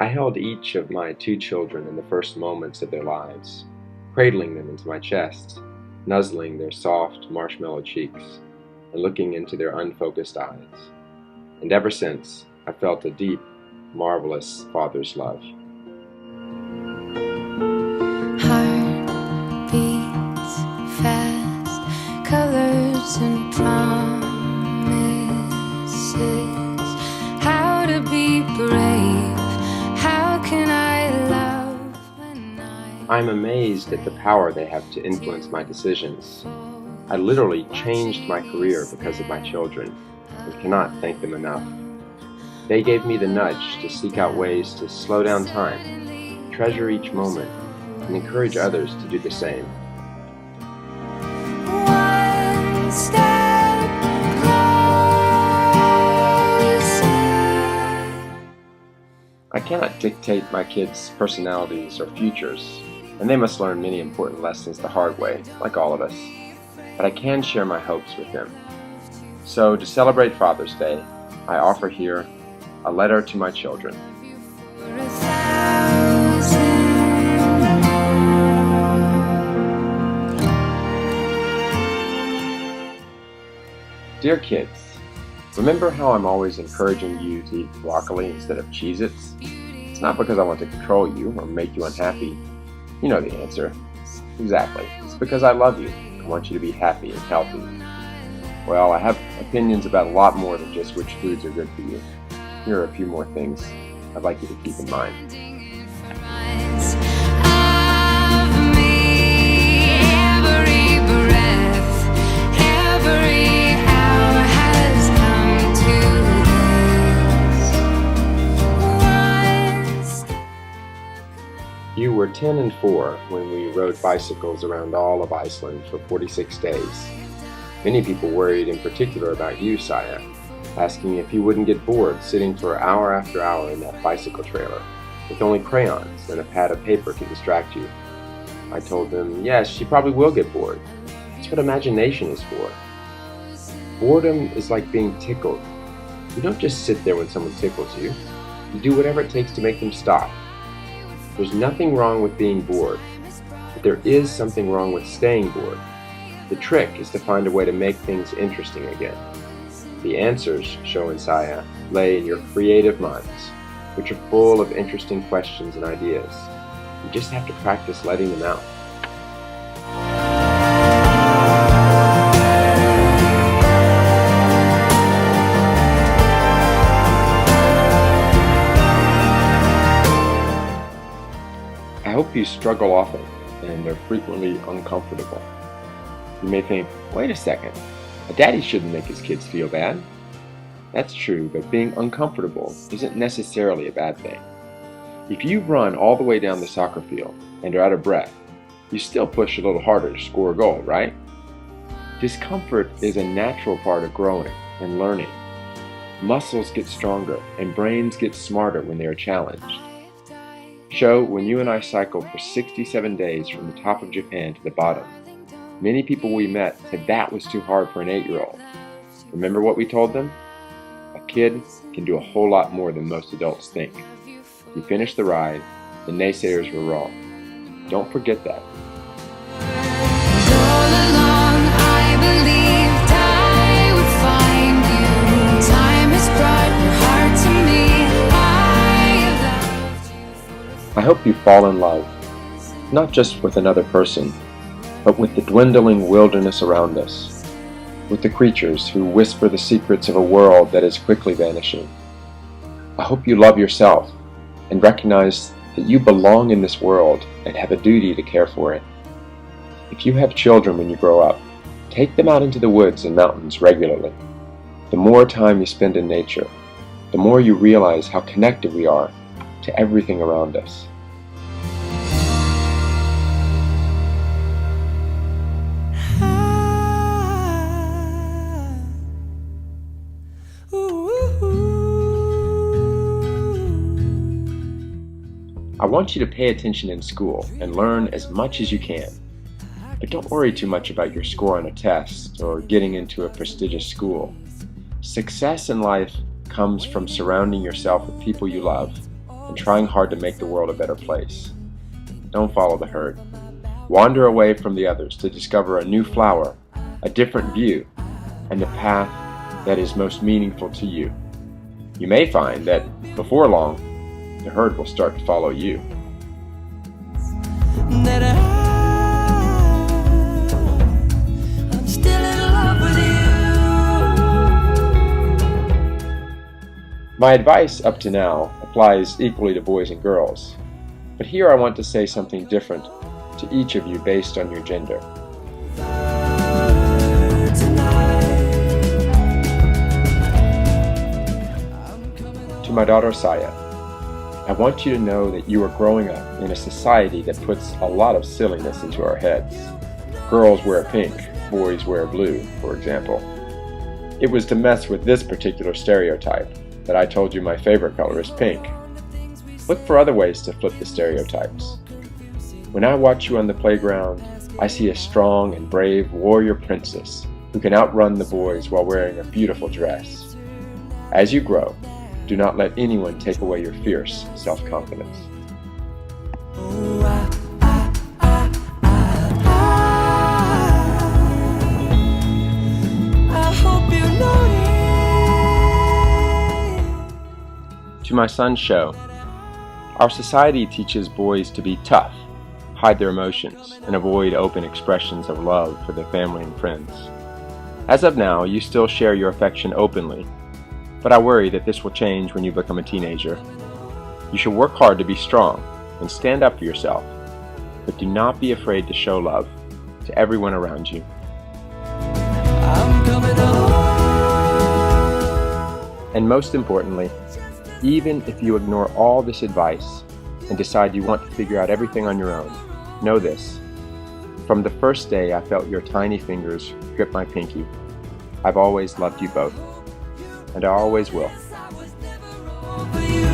I held each of my two children in the first moments of their lives, cradling them into my chest, nuzzling their soft, marshmallow cheeks, and looking into their unfocused eyes. And ever since, I felt a deep, marvelous father's love. Heart beats fast, colors and promises. How to be brave, how can I love when I'm amazed at the power they have to influence my decisions. I literally changed my career because of my children, and cannot thank them enough. They gave me the nudge to seek out ways to slow down time, treasure each moment, and encourage others to do the same. one step closer? I cannot dictate my kids' personalities or futures, and they must learn many important lessons the hard way, like all of us. But I can share my hopes with them. So, to celebrate Father's Day, I offer here a letter to my children. For 1,000 Dear kids, remember how I'm always encouraging you to eat broccoli instead of Cheez-Its? It's not because I want to control you or make you unhappy. You know the answer. Exactly. It's because I love you. I want you to be happy and healthy. Well, I have opinions about a lot more than just which foods are good for you. Here are a few more things I'd like you to keep in mind. reminds of me. Every breath, every hour has come to this. One step. You were 10 and 4 when we rode bicycles around all of Iceland for 46 days. Many people worried in particular about you, Saya, asking if you wouldn't get bored sitting for hour after hour in that bicycle trailer with only crayons and a pad of paper to distract you. I told them, yes, she probably will get bored. That's what imagination is for. Boredom is like being tickled. You don't just sit there when someone tickles you. You do whatever it takes to make them stop. There's nothing wrong with being bored, but there is something wrong with staying bored. The trick is to find a way to make things interesting again. The answers, Sho and Saya, lay in your creative minds, which are full of interesting questions and ideas. You just have to practice letting them out. I hope you struggle often and are frequently uncomfortable. You may think, wait a second, a daddy shouldn't make his kids feel bad. That's true, but being uncomfortable isn't necessarily a bad thing. If you run all the way down the soccer field and are out of breath, you still push a little harder to score a goal, right? Discomfort is a natural part of growing and learning. Muscles get stronger and brains get smarter when they are challenged. Sho, when you and I cycled for 67 days from the top of Japan to the bottom, many people we met said that was too hard for an 8-year-old. Remember what we told them? A kid can do a whole lot more than most adults think. You finished the ride, the naysayers were wrong. Don't forget that. All along I believed I would find you. Time has brought your heart to me. I have loved you. I hope you fall in love, not just with another person, but with the dwindling wilderness around us, with the creatures who whisper the secrets of a world that is quickly vanishing. I hope you love yourself and recognize that you belong in this world and have a duty to care for it. If you have children when you grow up, take them out into the woods and mountains regularly. The more time you spend in nature, the more you realize how connected we are to everything around us. I want you to pay attention in school and learn as much as you can. But don't worry too much about your score on a test or getting into a prestigious school. Success in life comes from surrounding yourself with people you love and trying hard to make the world a better place. Don't follow the herd. Wander away from the others to discover a new flower, a different view, and the path that is most meaningful to you. You may find that before long, the herd will start to follow you. That I'm still in love with you. My advice up to now applies equally to boys and girls, but here I want to say something different to each of you based on your gender. To my daughter Saya, I want you to know that you are growing up in a society that puts a lot of silliness into our heads. Girls wear pink, boys wear blue, for example. It was to mess with this particular stereotype that I told you my favorite color is pink. Look for other ways to flip the stereotypes. When I watch you on the playground, I see a strong and brave warrior princess who can outrun the boys while wearing a beautiful dress. As you grow, do not let anyone take away your fierce self-confidence. I hope you notice. To my son's show, our society teaches boys to be tough, hide their emotions, and avoid open expressions of love for their family and friends. As of now, you still share your affection openly, but I worry that this will change when you become a teenager. You should work hard to be strong and stand up for yourself, but do not be afraid to show love to everyone around you. I'm coming home. And most importantly, even if you ignore all this advice and decide you want to figure out everything on your own, know this. From the first day I felt your tiny fingers grip my pinky, I've always loved you both, and I always will. For you.